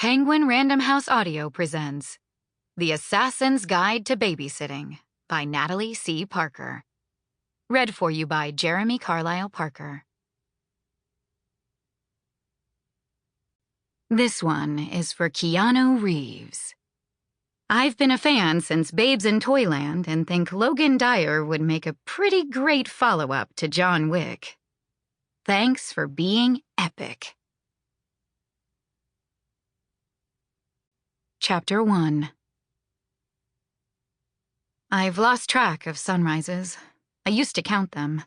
Penguin Random House Audio presents The Assassin's Guide to Babysitting by Natalie C. Parker. Read for you by Jeremy Carlisle Parker. This one is for Keanu Reeves. I've been a fan since Babes in Toyland and think Logan Dire would make a pretty great follow-up to John Wick. Thanks for being epic. Chapter 1. I've lost track of sunrises. I used to count them.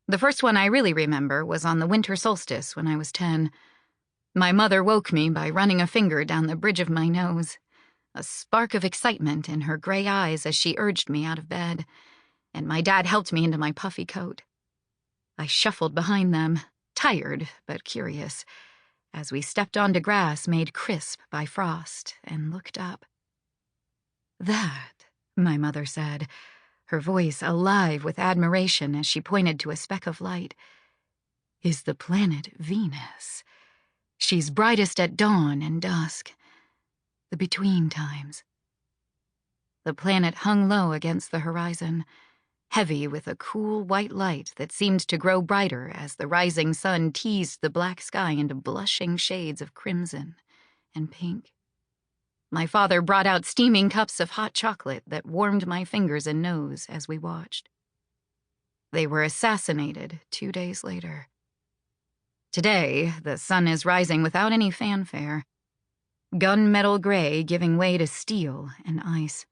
The first one I really remember was on the winter solstice when I was 10. My mother woke me by running a finger down the bridge of my nose, a spark of excitement in her gray eyes as she urged me out of bed, and my dad helped me into my puffy coat. I shuffled behind them, tired but curious, as we stepped onto grass made crisp by frost and looked up. "That," my mother said, her voice alive with admiration as she pointed to a speck of light, "is the planet Venus. She's brightest at dawn and dusk, the between times." The planet hung low against the horizon, heavy with a cool white light that seemed to grow brighter as the rising sun teased the black sky into blushing shades of crimson and pink. My father brought out steaming cups of hot chocolate that warmed my fingers and nose as we watched. They were assassinated 2 days later. Today, the sun is rising without any fanfare, gunmetal gray giving way to steel and ice.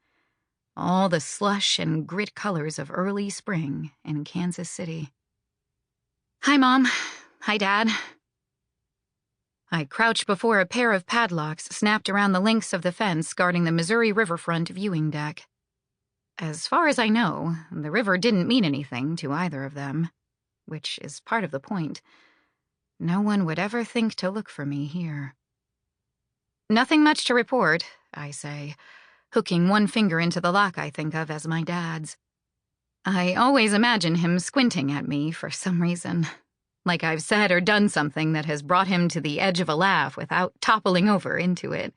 All the slush and grit colors of early spring in Kansas City. "Hi, Mom. Hi, Dad." I crouched before a pair of padlocks snapped around the links of the fence guarding the Missouri riverfront viewing deck. As far as I know, the river didn't mean anything to either of them, which is part of the point. No one would ever think to look for me here. "Nothing much to report," I say, hooking one finger into the lock I think of as my dad's. I always imagine him squinting at me for some reason, like I've said or done something that has brought him to the edge of a laugh without toppling over into it.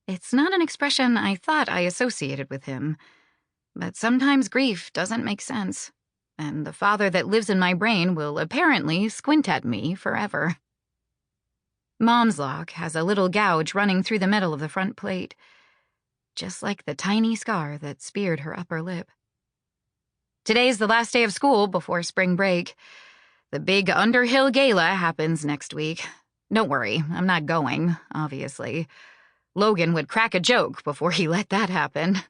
It's not an expression I thought I associated with him, but sometimes grief doesn't make sense, and the father that lives in my brain will apparently squint at me forever. Mom's lock has a little gouge running through the metal of the front plate, just like the tiny scar that speared her upper lip. Today's the last day of school before spring break. The big Underhill Gala happens next week. Don't worry, I'm not going, obviously. Logan would crack a joke before he let that happen.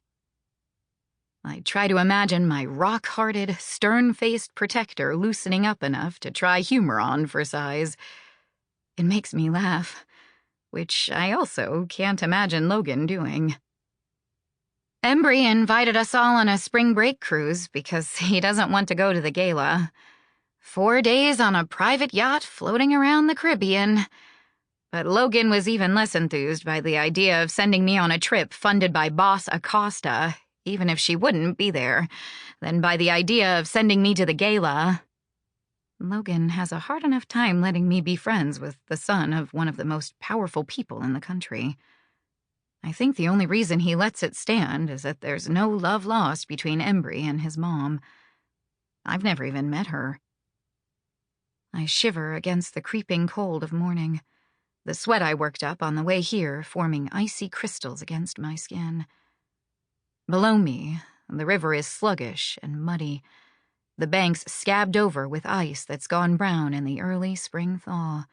I try to imagine my rock-hearted, stern-faced protector loosening up enough to try humor on for size. It makes me laugh, which I also can't imagine Logan doing. Embry invited us all on a spring break cruise because he doesn't want to go to the gala. 4 days on a private yacht floating around the Caribbean. But Logan was even less enthused by the idea of sending me on a trip funded by Boss Acosta, even if she wouldn't be there, than by the idea of sending me to the gala. Logan has a hard enough time letting me be friends with the son of one of the most powerful people in the country. I think the only reason he lets it stand is that there's no love lost between Embry and his mom. I've never even met her. I shiver against the creeping cold of morning, the sweat I worked up on the way here forming icy crystals against my skin. Below me, the river is sluggish and muddy, the banks scabbed over with ice that's gone brown in the early spring thaw.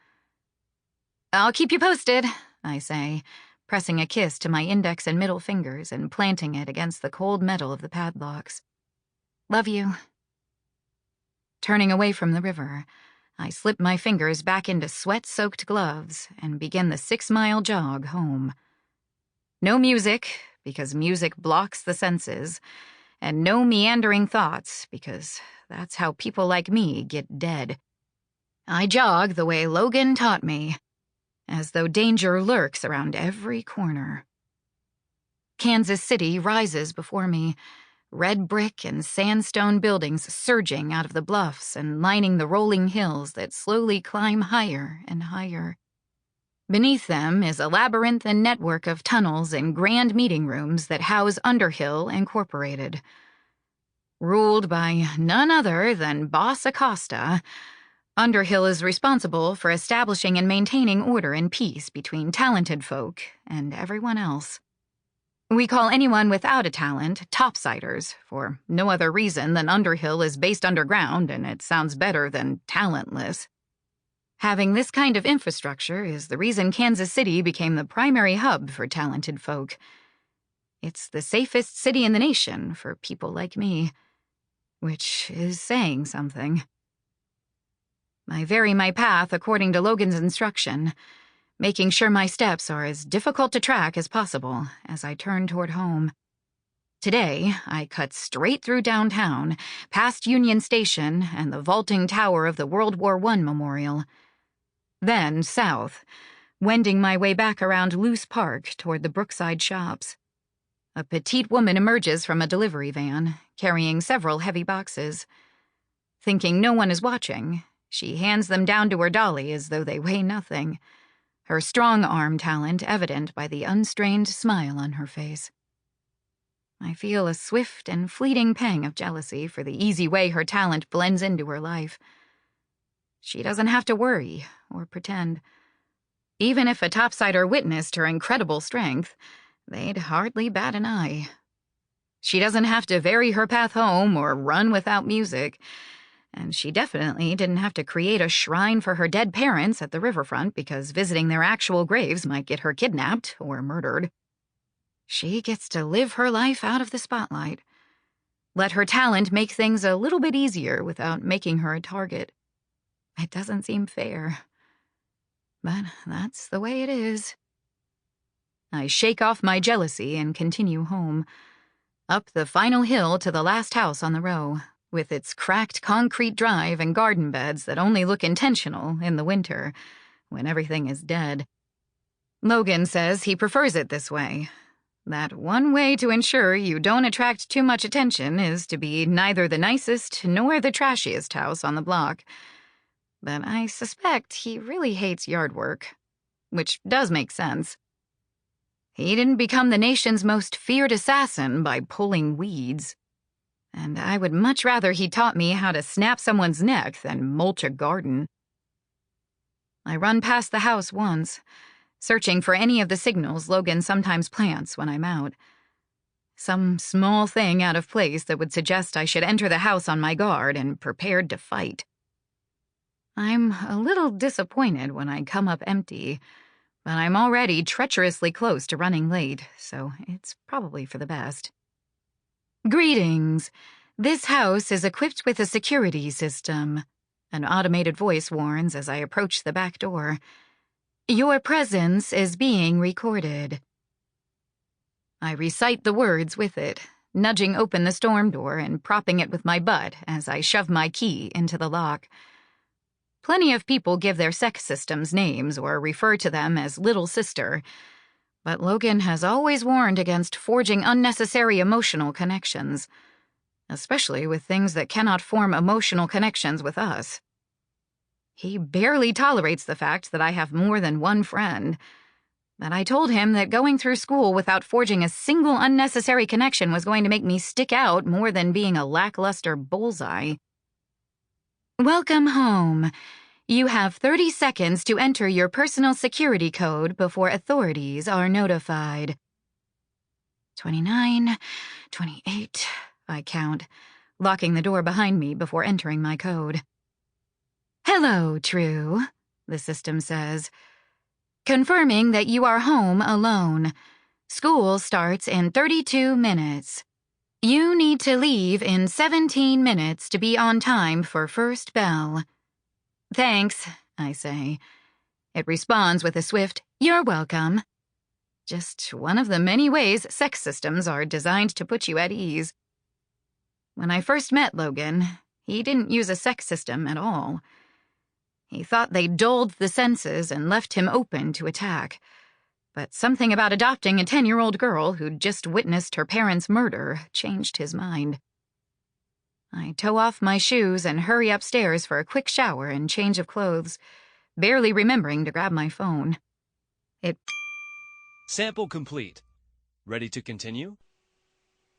"I'll keep you posted," I say, pressing a kiss to my index and middle fingers and planting it against the cold metal of the padlocks. "Love you." Turning away from the river, I slip my fingers back into sweat-soaked gloves and begin the 6-mile jog home. No music, because music blocks the senses, and no meandering thoughts, because that's how people like me get dead. I jog the way Logan taught me, as though danger lurks around every corner. Kansas City rises before me, red brick and sandstone buildings surging out of the bluffs and lining the rolling hills that slowly climb higher and higher. Beneath them is a labyrinthine network of tunnels and grand meeting rooms that house Underhill Incorporated. Ruled by none other than Boss Acosta, Underhill is responsible for establishing and maintaining order and peace between talented folk and everyone else. We call anyone without a talent topsiders, for no other reason than Underhill is based underground and it sounds better than talentless. Having this kind of infrastructure is the reason Kansas City became the primary hub for talented folk. It's the safest city in the nation for people like me, which is saying something. I vary my path according to Logan's instruction, making sure my steps are as difficult to track as possible as I turn toward home. Today, I cut straight through downtown, past Union Station and the vaulting tower of the World War I Memorial. Then south, wending my way back around Luce Park toward the Brookside shops. A petite woman emerges from a delivery van, carrying several heavy boxes. Thinking no one is watching, she hands them down to her dolly as though they weigh nothing, her strong arm talent evident by the unstrained smile on her face. I feel a swift and fleeting pang of jealousy for the easy way her talent blends into her life. She doesn't have to worry or pretend. Even if a topsider witnessed her incredible strength, they'd hardly bat an eye. She doesn't have to vary her path home or run without music, and she definitely didn't have to create a shrine for her dead parents at the riverfront because visiting their actual graves might get her kidnapped or murdered. She gets to live her life out of the spotlight. Let her talent make things a little bit easier without making her a target. It doesn't seem fair. But that's the way it is. I shake off my jealousy and continue home, up the final hill to the last house on the row, with its cracked concrete drive and garden beds that only look intentional in the winter, when everything is dead. Logan says he prefers it this way. That one way to ensure you don't attract too much attention is to be neither the nicest nor the trashiest house on the block. But I suspect he really hates yard work, which does make sense. He didn't become the nation's most feared assassin by pulling weeds. And I would much rather he taught me how to snap someone's neck than mulch a garden. I run past the house once, searching for any of the signals Logan sometimes plants when I'm out. Some small thing out of place that would suggest I should enter the house on my guard and prepared to fight. I'm a little disappointed when I come up empty, but I'm already treacherously close to running late, so it's probably for the best. Greetings. This house is equipped with a security system, an automated voice warns as I approach the back door. Your presence is being recorded. I recite the words with it, nudging open the storm door and propping it with my butt as I shove my key into the lock. Plenty of people give their sex systems names or refer to them as Little Sister, but Logan has always warned against forging unnecessary emotional connections, especially with things that cannot form emotional connections with us. He barely tolerates the fact that I have more than one friend, but I told him that going through school without forging a single unnecessary connection was going to make me stick out more than being a lackluster bullseye. Welcome home. You have 30 seconds to enter your personal security code before authorities are notified. 29, 28, I count, locking the door behind me before entering my code. Hello, True, the system says. Confirming that you are home alone. School starts in 32 minutes. You need to leave in 17 minutes to be on time for first bell. Thanks, I say. It responds with a swift, "You're welcome." Just one of the many ways sex systems are designed to put you at ease. When I first met Logan, he didn't use a sex system at all. He thought they dulled the senses and left him open to attack. But something about adopting a 10-year-old girl who'd just witnessed her parents' murder changed his mind. I tow off my shoes and hurry upstairs for a quick shower and change of clothes, barely remembering to grab my phone. It... Sample complete. Ready to continue?